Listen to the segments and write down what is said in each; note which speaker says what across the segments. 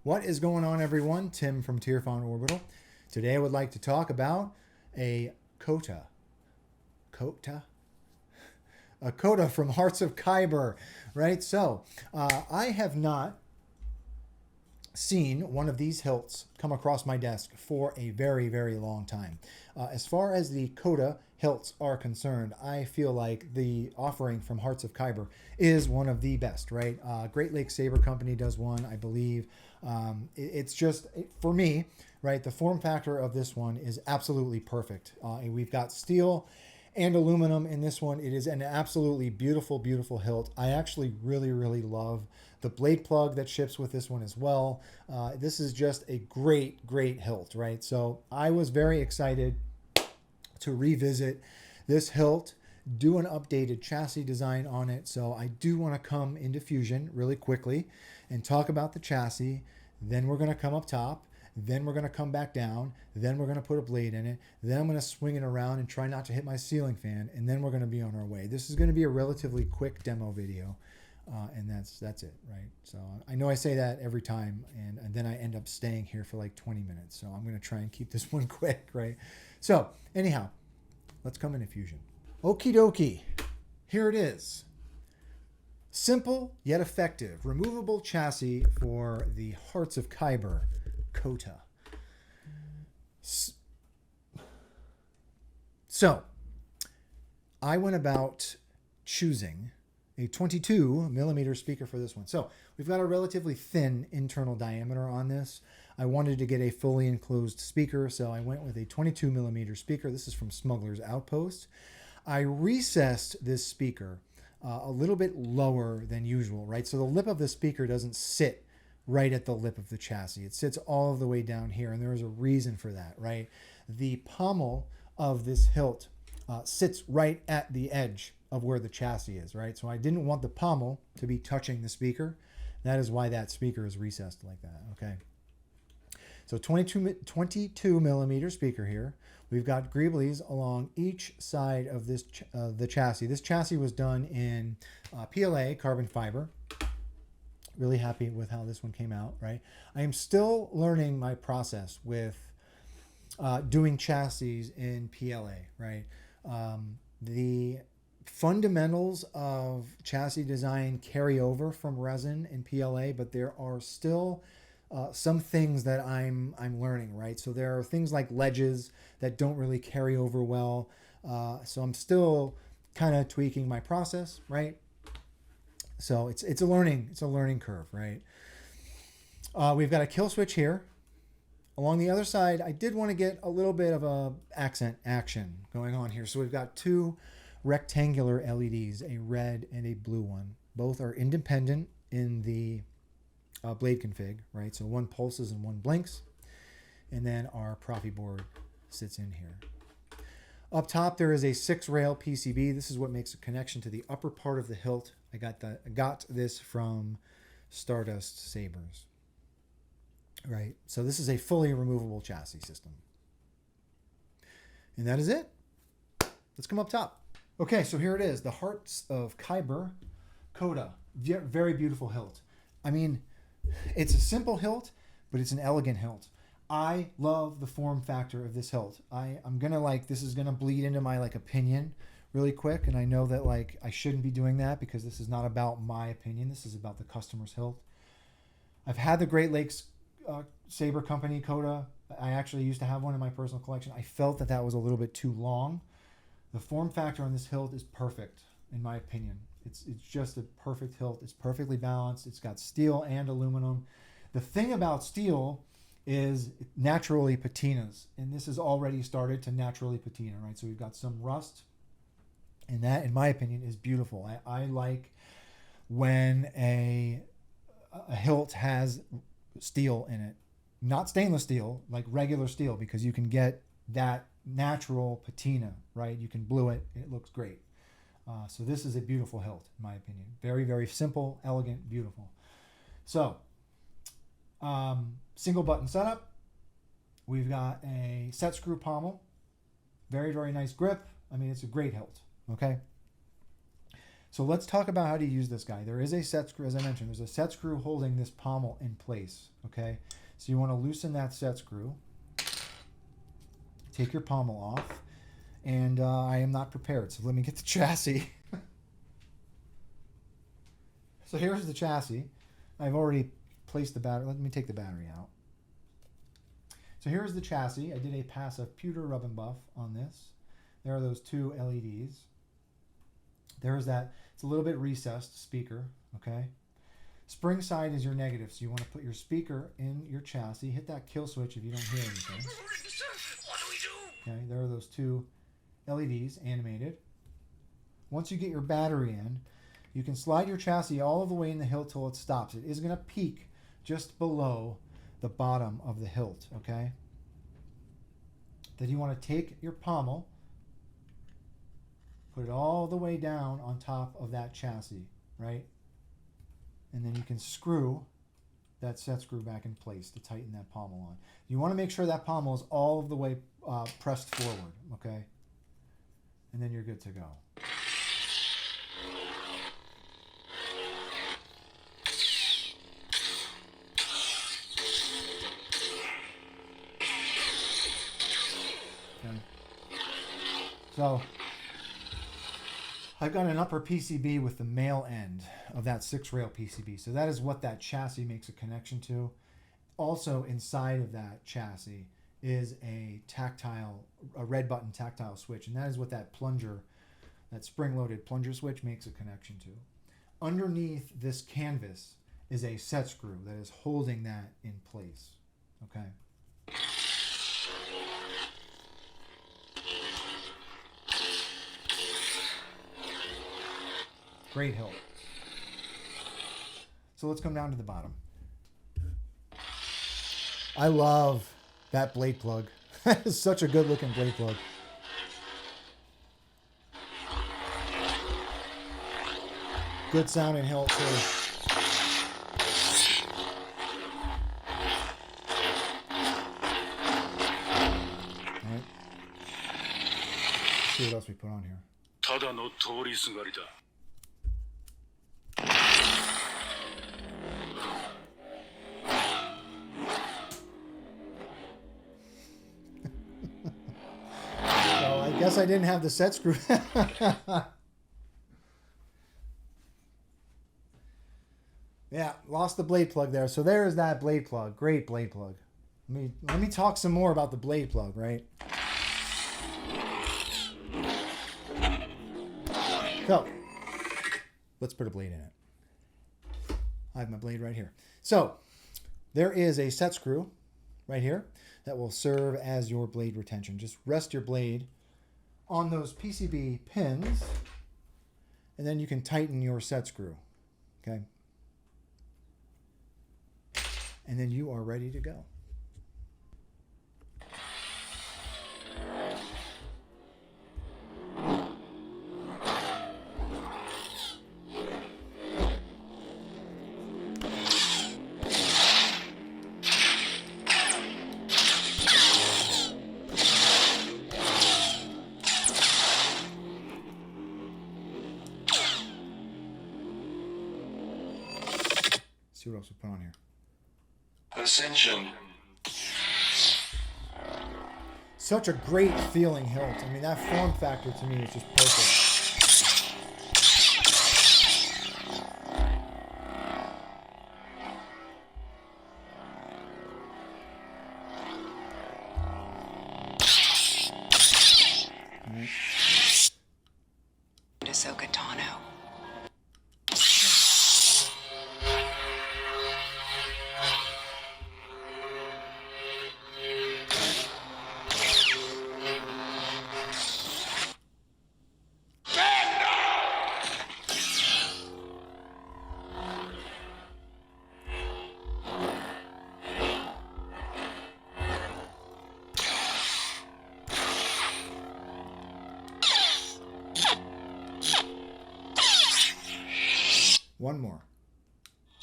Speaker 1: What is going on, everyone? Tim from Tierfon Orbital. Today I would like to talk about a KOTA. A KOTA from Hearts of Kyber, right? So I have not seen one of these hilts come across my desk for a very, very long time. As far as the KOTA hilts are concerned, I feel like the offering from Hearts of Kyber is one of the best, right? Great Lakes Saber Company does one, I believe. It's just, for me, right, the form factor of this one is absolutely perfect. We've got steel and aluminum in this one. It is an absolutely beautiful, beautiful hilt. I actually really, really love the blade plug that ships with this one as well. This is just a great, great hilt, right? So I was very excited to revisit this hilt, do an updated chassis design on it. So I do want to come into Fusion really quickly and talk about the chassis. Then we're going to come up top. Then we're going to come back down. Then we're going to put a blade in it. Then I'm going to swing it around and try not to hit my ceiling fan. And then we're going to be on our way. This is going to be a relatively quick demo video. And that's it, right? So I know I say that every time, and then I end up staying here for like 20 minutes. So I'm going to try and keep this one quick, right? So anyhow, let's come into Fusion. Okie dokie. Here it is. Simple yet effective removable chassis for the Hearts of Kyber KOTA. So I went about choosing a 22 millimeter speaker for this one. So we've got a relatively thin internal diameter on this. I wanted to get a fully enclosed speaker, so I went with a 22 millimeter speaker. This is from Smuggler's Outpost. I recessed this speaker a little bit lower than usual, right? So the lip of the speaker doesn't sit right at the lip of the chassis. It sits all of the way down here, and there is a reason for that, right? The pommel of this hilt sits right at the edge of where the chassis is, right? So I didn't want the pommel to be touching the speaker. That is why that speaker is recessed like that, okay? So 22 millimeter speaker here. We've got greeblies along each side of this the chassis. This chassis was done in PLA, carbon fiber. Really happy with how this one came out, right? I am still learning my process with doing chassis in PLA, right? The fundamentals of chassis design carry over from resin and PLA, but there are still some things that I'm learning, right? So there are things like ledges that don't really carry over well. So I'm still kind of tweaking my process, right? So it's a learning curve, right? We've got a kill switch here. Along the other side, I did want to get a little bit of a accent action going on here. So we've got two rectangular LEDs, a red and a blue one. Both are independent in the blade config, right? So one pulses and one blinks. And then our Proffie board sits in here. Up top, there is a 6-rail PCB. This is what makes a connection to the upper part of the hilt. I got this from Stardust Sabers, right? So this is a fully removable chassis system. And that is it. Let's come up top. Okay, so here it is, the Hearts of Kyber KOTA. Very beautiful hilt. I mean, it's a simple hilt, but it's an elegant hilt. I love the form factor of this hilt. I'm gonna this is gonna bleed into my opinion really quick, and I know that I shouldn't be doing that because this is not about my opinion. This is about the customer's hilt. I've had the Great Lakes Saber Company KOTA. I actually used to have one in my personal collection. I felt that was a little bit too long. The form factor on this hilt is perfect, in my opinion. It's just a perfect hilt. It's perfectly balanced. It's got steel and aluminum. The thing about steel is it naturally patinas, and this has already started to naturally patina, right? So we've got some rust, and that, in my opinion, is beautiful. I like when a hilt has steel in it, not stainless steel, like regular steel, because you can get that natural patina, right? You can blue it, it looks great. So this is a beautiful hilt, in my opinion. Very, very simple, elegant, beautiful. So, single button setup. We've got a set screw pommel. Very, very nice grip. I mean, it's a great hilt, okay? So let's talk about how to use this guy. There is a set screw, as I mentioned, there's a set screw holding this pommel in place, okay? So you want to loosen that set screw. Take your pommel off. And I am not prepared, so let me get the chassis. So here's the chassis. I've already placed the battery. Let me take the battery out. So here's the chassis. I did a pass of pewter rub and buff on this. There are those two LEDs. There's that. It's a little bit recessed speaker, okay? Spring side is your negative, so you want to put your speaker in your chassis. Hit that kill switch if you don't hear anything.
Speaker 2: What do we do?
Speaker 1: Okay, there are those two LEDs animated. Once you get your battery in, you can slide your chassis all the way in the hilt till it stops. It is going to peak just below the bottom of the hilt, okay? Then you want to take your pommel, put it all the way down on top of that chassis, right? And then you can screw that set screw back in place to tighten that pommel on. You want to make sure that pommel is all of the way pressed forward, okay? And then you're good to go. Okay. So I've got an upper PCB with the male end of that 6-rail PCB. So that is what that chassis makes a connection to. Also inside of that chassis is a red button tactile switch. And that is what that plunger, that spring-loaded plunger switch makes a connection to. Underneath this canvas is a set screw that is holding that in place. Okay. Great hilt. So let's come down to the bottom. I love that blade plug. That is such a good looking blade plug. Good sounding hilt too. All right. Let's see what else we put on here.
Speaker 2: ただの通りすがりだ。
Speaker 1: I guess I didn't have the set screw. Yeah, lost the blade plug there. So there's that blade plug. Great blade plug. Let me talk some more about the blade plug, right? So let's put a blade in it. I have my blade right here. So there is a set screw right here that will serve as your blade retention. Just rest your blade on those PCB pins, and then you can tighten your set screw, okay? And then you are ready to go. See what else we put on here.
Speaker 2: Ascension.
Speaker 1: Such a great feeling hilt. I mean, that form factor to me is just perfect. Right.
Speaker 3: Ahsoka Tano.
Speaker 1: One more.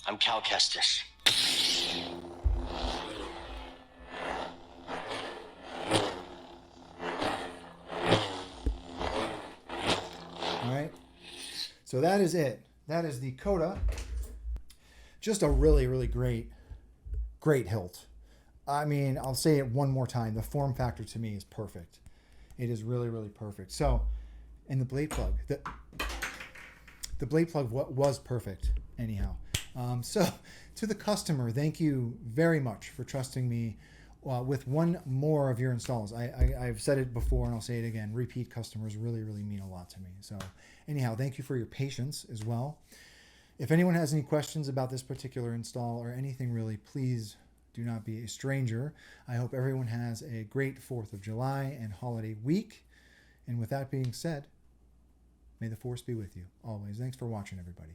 Speaker 2: I'm Cal Kestis.
Speaker 1: All right. So that is it. That is the KOTA. Just a really, really great hilt. I mean, I'll say it one more time. The form factor to me is perfect. It is really, really perfect. So, and the blade plug. The blade plug was perfect anyhow. So to the customer, thank you very much for trusting me with one more of your installs. I've said it before and I'll say it again. Repeat customers really, really mean a lot to me. So anyhow, thank you for your patience as well. If anyone has any questions about this particular install or anything really, please do not be a stranger. I hope everyone has a great 4th of July and holiday week. And with that being said, may the force be with you always. Thanks for watching, everybody.